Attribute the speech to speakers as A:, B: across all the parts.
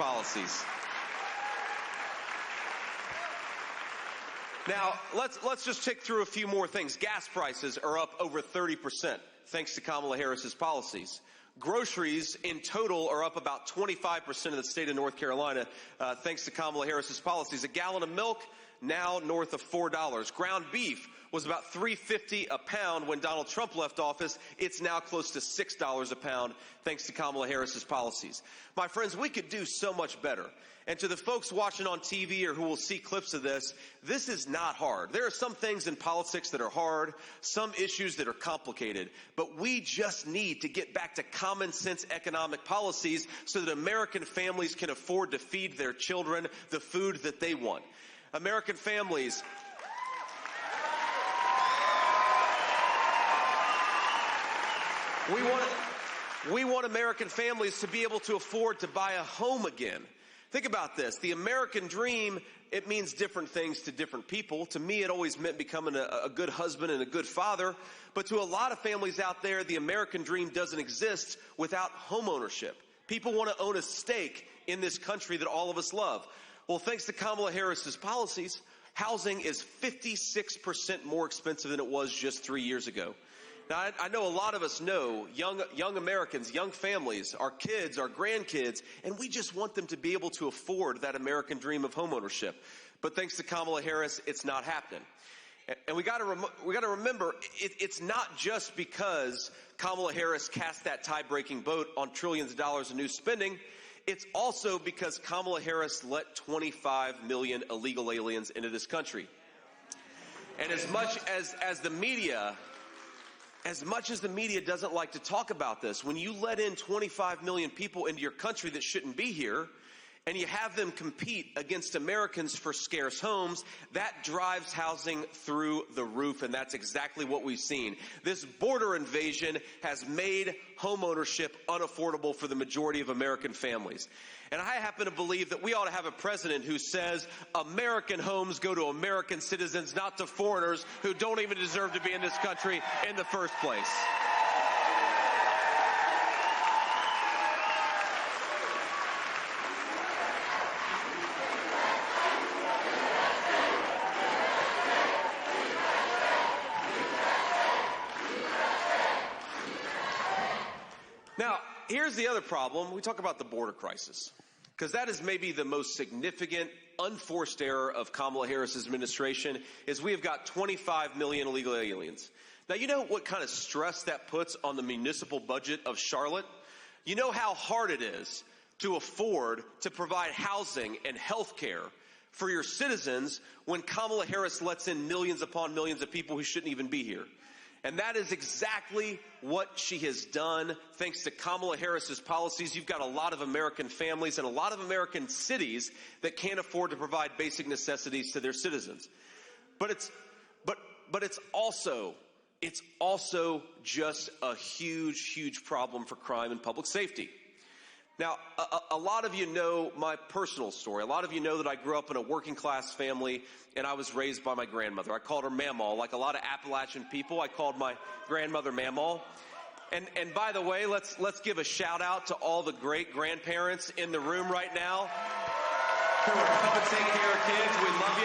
A: policies. Now, let's just tick through a few more things. Gas prices are up over 30% thanks to Kamala Harris's policies. Groceries in total are up about 25% in the state of North Carolina thanks to Kamala Harris's policies. A gallon of milk now north of $4. Ground beef was about $3.50 a pound when Donald Trump left office. It's now close to $6 a pound thanks to Kamala Harris's policies. My friends, we could do so much better. And to the folks watching on TV or who will see clips of this, this is not hard. There are some things in politics that are hard, some issues that are complicated, but we just need to get back to common sense economic policies so that American families can afford to feed their children the food that they want. American families, we want American families to be able to afford to buy a home again. Think about this. The American dream, it means different things to different people. To me, it always meant becoming a good husband and a good father. But to a lot of families out there, the American dream doesn't exist without home ownership. People want to own a stake in this country that all of us love. Well, thanks to Kamala Harris's policies, housing is 56% more expensive than it was just 3 years ago. Now, I know a lot of us know young Americans, young families, our kids, our grandkids, and we just want them to be able to afford that American dream of homeownership. But thanks to Kamala Harris, it's not happening. And we got to remember, it's not just because Kamala Harris cast that tie-breaking vote on trillions of dollars in new spending. It's also because Kamala Harris let 25 million illegal aliens into this country. And as much as the media doesn't like to talk about this, when you let in 25 million people into your country that shouldn't be here, and you have them compete against Americans for scarce homes, that drives housing through the roof, and that's exactly what we've seen. This border invasion has made homeownership unaffordable for the majority of American families. And I happen to believe that we ought to have a president who says American homes go to American citizens, not to foreigners who don't even deserve to be in this country in the first place. Now, here's the other problem. We talk about the border crisis, because that is maybe the most significant unforced error of Kamala Harris's administration, is we have got 25 million illegal aliens. Now, you know what kind of stress that puts on the municipal budget of Charlotte? You know how hard it is to afford to provide housing and health care for your citizens when Kamala Harris lets in millions upon millions of people who shouldn't even be here. And that is exactly what she has done. Thanks to Kamala Harris's policies, you've got a lot of American families and a lot of American cities that can't afford to provide basic necessities to their citizens. But it's also just a huge problem for crime and public safety. Now, a lot of you know my personal story. A lot of you know that I grew up in a working class family and I was raised by my grandmother. I called her Mamaw. Like a lot of Appalachian people, I called my grandmother Mamaw. And by the way, let's give a shout out to all the great grandparents in the room right now who are helping take care of kids. We love you.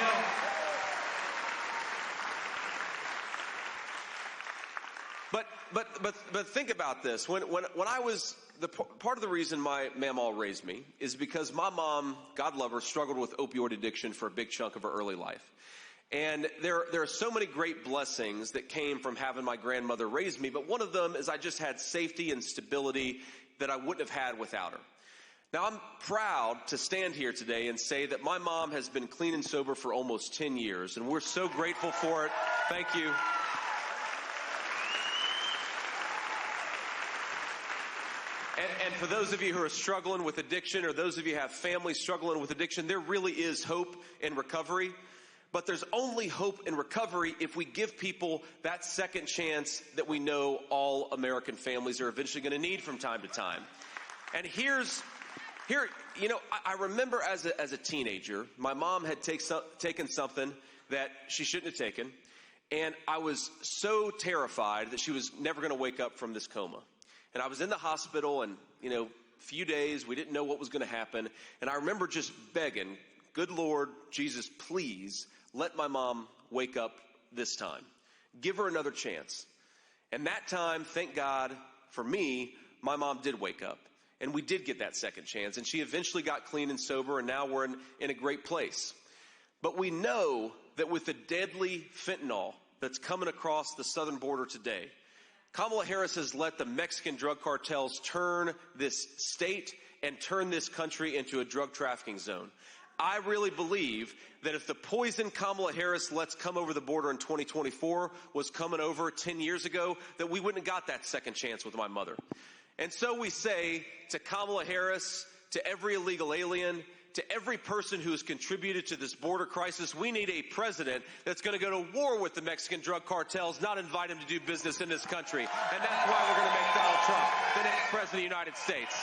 A: But think about this. When I was part of the reason my Mamaw raised me is because my mom, God love her, struggled with opioid addiction for a big chunk of her early life. And there are so many great blessings that came from having my grandmother raise me, but one of them is I just had safety and stability that I wouldn't have had without her. Now, I'm proud to stand here today and say that my mom has been clean and sober for almost 10 years, and we're so grateful for it. Thank you. And for those of you who are struggling with addiction, or those of you who have families struggling with addiction, there really is hope in recovery. But there's only hope in recovery if we give people that second chance that we know all American families are eventually going to need from time to time. And I remember as a teenager, my mom had taken something that she shouldn't have taken, and I was so terrified that she was never going to wake up from this coma. And I was in the hospital, and, few days. We didn't know what was going to happen. And I remember just begging, good Lord, Jesus, please let my mom wake up this time. Give her another chance. And that time, thank God for me, my mom did wake up. And we did get that second chance. And she eventually got clean and sober, and now we're in a great place. But we know that with the deadly fentanyl that's coming across the southern border today, Kamala Harris has let the Mexican drug cartels turn this state and turn this country into a drug trafficking zone. I really believe that if the poison Kamala Harris lets come over the border in 2024 was coming over 10 years ago, that we wouldn't have got that second chance with my mother. And so we say to Kamala Harris, to every illegal alien, to every person who has contributed to this border crisis, we need a president that's going to go to war with the Mexican drug cartels, not invite him to do business in this country. And that's why we're going to make Donald Trump the next president of the United States.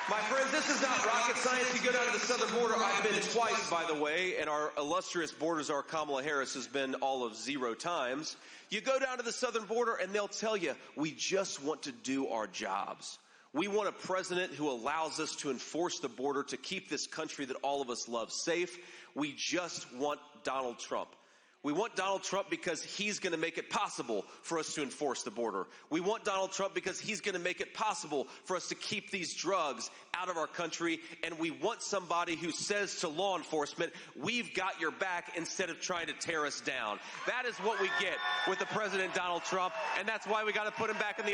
A: My friends, this is not rocket science. You go down to the southern border. I've been twice, by the way, and our illustrious border czar Kamala Harris has been all of 0 times. You go down to the southern border and they'll tell you, we just want to do our jobs. We want a president who allows us to enforce the border to keep this country that all of us love safe. We just want Donald Trump. We want Donald Trump because he's going to make it possible for us to enforce the border. We want Donald Trump because he's going to make it possible for us to keep these drugs out of our country. And we want somebody who says to law enforcement, we've got your back, instead of trying to tear us down. That is what we get with the President Donald Trump, and that's why we got to put him back in the